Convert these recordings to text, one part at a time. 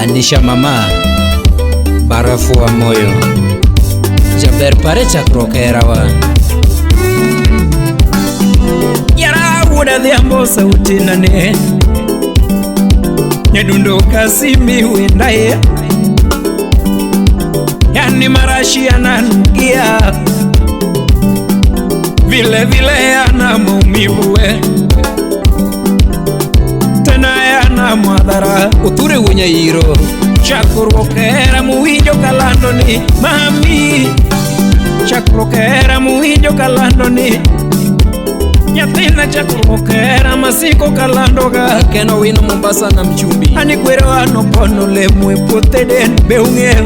Anisha mama barafu wa moyo jaber pare chakruok herawa yara wuda dhiambo sauti nane nyadundo kasimi wendaye yani marashi ananukia vile vile yana maumivu tena yana madhara uture wenye hiro chakurokera muhijo kalando ni mami chakurokera muhijo kalando ni nyathina chakurokera masiko kalando ga keno wino Mombasa na mchumbi ani kwero ano pono le mwe poteden beunge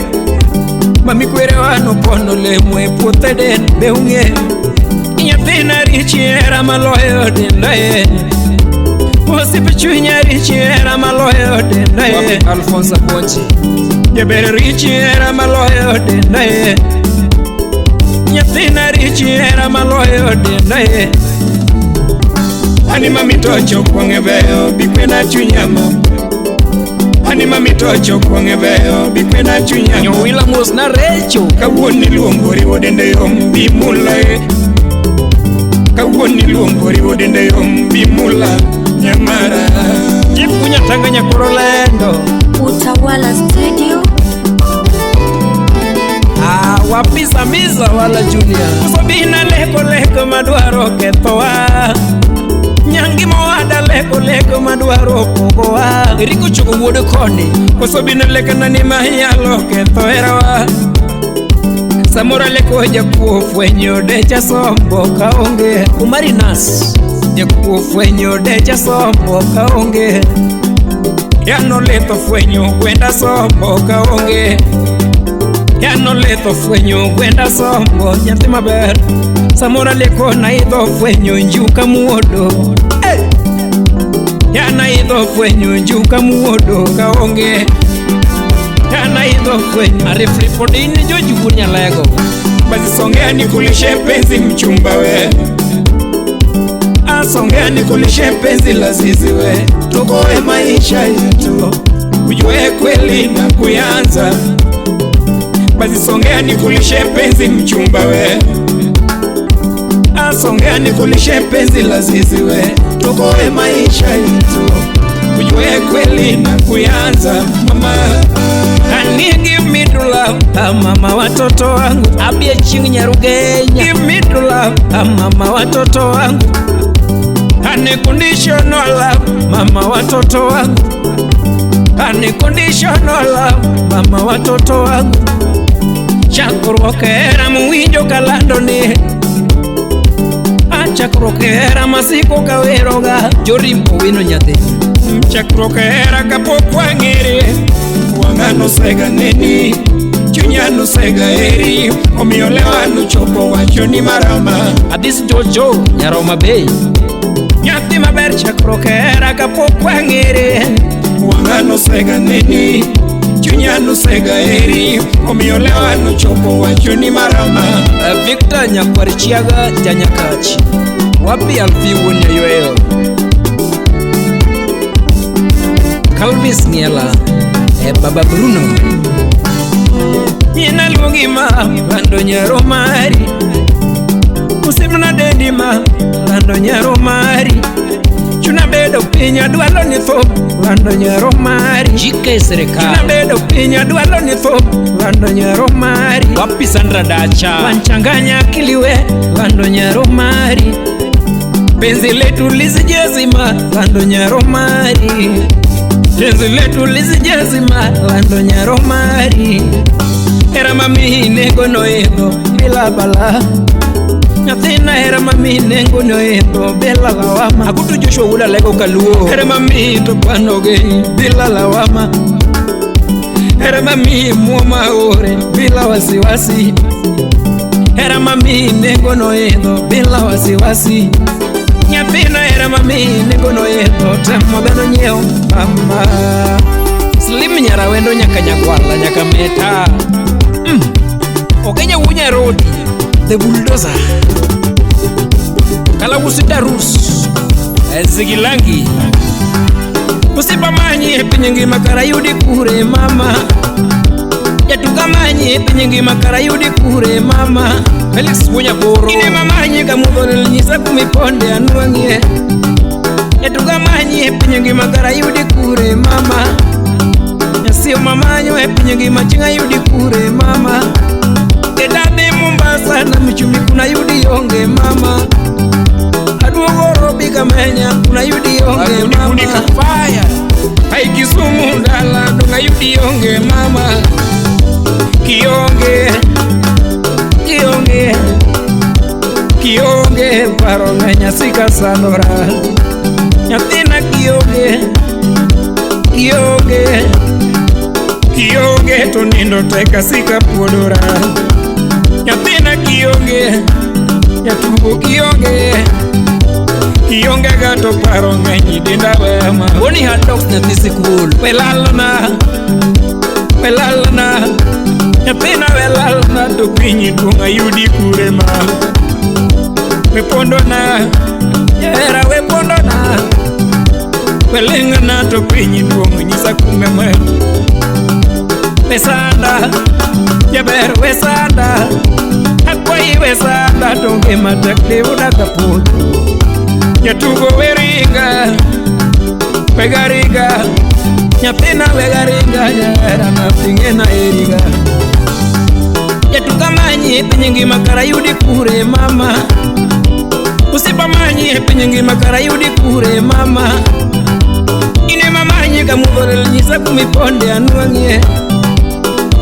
mami kwero ano pono le mwe poteden beunge nyathina richiera maloyo dendaye Wasipichunya richiera maloyo dendaye Wapi Alfonso Ponchi Jebere richiera maloyo dendaye Nyathina richiera maloyo dendaye Ani mami tocho kwange beyo bikwe na chunyama Ani mami tocho kwange beyo bikwe na chunyama Nyowila mos na recho Kawoni luongori wodende yombi mulae Kawoni luongori wodende yombi mulae Nyamara Jipunya Tanganya Korolendo Utawala Studio Wapisa miza wala Junior Kusobina leko maduaro ketoa Nyangi mawada leko maduaro kogoa Riku chuku wode koni Kusobina leka nani mahiyalo ketoerawa Samora leko jakuo fwenyo decha sombo kaonge Umarinas Jakuo fwenyo decha sombo kaonge Yano leto fwenyo kwenda sombo kaonge Yano leto fwenyo kwenda sombo Nyanti maber Samora leko na idho fwenyo njuka muodo Yana idho fwenyo njuka muodo kaonge Yana idho fwenyo Arifripodini jojugunya lego Basi songea nikulishe penzi mchumba we Songea nikulishe penzi lazizi we Tukoe maisha yetu Ujue kweli na kuyanza Basi songea nikulishe penzi mchumba we Songea nikulishe penzi lazizi we Tukoe maisha yetu Ujue kweli na kuyanza Mama Honey, give me true love, mama watoto wangu Abia ching Nyarugenya Give me true love, mama watoto wangu Unconditional love, mama watoto wangu Unconditional love, mama watoto wangu Chakurokera muhijo kalando ni Chakurokera masiko kaweroga Jorimpo wino nyate Chakurokera kapokwa ngiri Wangano sega neni Chunyano sega eri Omiolewa nuchopo wacho ni marama Adis Jojo Nyaroma Bay Nyati maber chakurokera kapokwa ngiri Wangano sega neni Chunyano sega eri Omiolewa nuchopo wacho ni marama Victor Nyakwarichiaga Janyakachi Wapi Alfiwu Nyayoyo Calvis Niela Baba Bruno Nina lungima Lando Nyaromari Usimna dedima Lando Nyaromari Chuna bedo pinya dualo nitho Lando Nyaromari Jike serikali Chuna bedo pinya dualo nitho Lando Nyaromari Wapi Sandra Dacha Wanchanganya kiliwe Lando Nyaromari Penzi letu lisijezima Lando Nyaromari Penzi letu lisijezima Lando Nyaromari Era mami nego no ego bila bala Nyathina era mami nego no ego bila lawama Akutu Joshua ula lego kaluo Era mami to panoge bila lawama Era mami muoma ore bila wasiwasi Era mami nego no ego bila wasiwasi Nyathina era mami nego no ego Tamo beno nyeo mama Slim Nyarawendo nyaka Nyakwala nyaka Meta Okenya Wunya Road The Bulldozer Kalawusi Darus Zigilangi Usipamanyi piny ngima kara yudi kure mama. Jatukamanyi piny ngima kara yudi kure mama. Felix Munyaboro ine mamanyi kamudhonel nyisa kumiponde anwang'ie. Jatukamanyi piny ngima kara yudi kure mama. Nyasio mamanyo piny ngima chinga yudi kure mama. Kedadhi Mombasa na michumi kuna yudi yonge mama. Aduogo Robi Kamenya kuna yudi yonge mama. Hai Kisumu ndala dunga yudi yonge mama. Kionge paro nganya sika sanora. Nyathina kionge to nindo teka sika puodora. Nyathina jatugo kionge gato paro ng'enyi dinda wema. Boni hadoks nyathi sikul welalna nyathina welalna to pinyi duong' ayudi kure ma. Wepondona yera wepondona weling'na to pinyi duong' nyisa kume mwe. Wesanda jaber wesanda akwai wesanda to ngima tek diuda kapod. Jatugo weringa wegariga nyathina wegariga yera na pingena eriga. Jatukamanyi piny ngima kara yudi kure mama. Usipamanyi piny ngima kara yudi kure mama. Ine mamanyi kamudhonel nyisa kumiponde anwang'ie.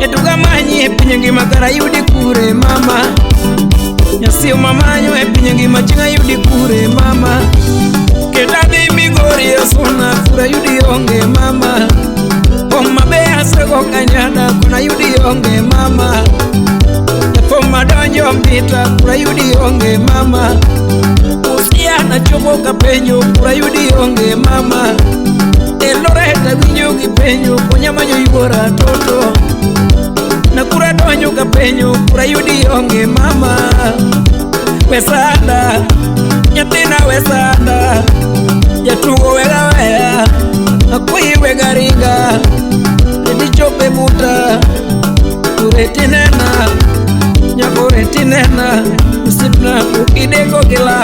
Jatukamanyi piny ngima kara yudi kure mama. Nyasio mamanyo piny ngima chinga yudi kure mama. Kedadhi Migori osuna kura yudi yonge mama. Homa Bay asego Kanyada kuna yudi yonge mama. Homa donjo Mbita kura yudi yonge mama. Busia na chopo Kapenyo kura yudi yonge mama. Eloreta winyo kipenyo konyamanyo yubora toto. Na kura donjo Kapenyo kura yudi yonge mama. Wesanda nyathina wesanda jatugo wegaweya akwai wegariga. Edichope buta uretinena nyakoretinena usipna ukideko gila.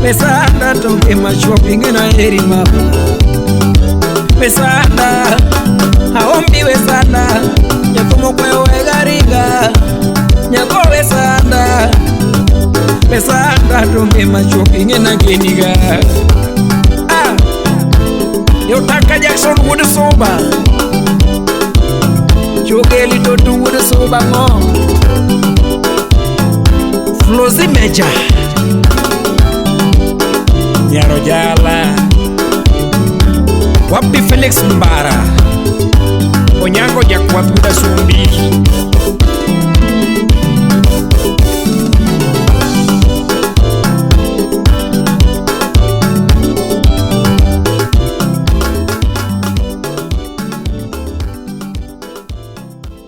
Wesanda to ngima shopping na eri mama. Wesanda haombi wesanda jakomo kwe wegariga nyako wesanda to ngima shopping na geniga. Yotaka Jackson would soba Chogeli to would soba ngo Flozi Meja Nyaro Jala Wapi Felix Mbara Onyango Jakwapuda Sumbi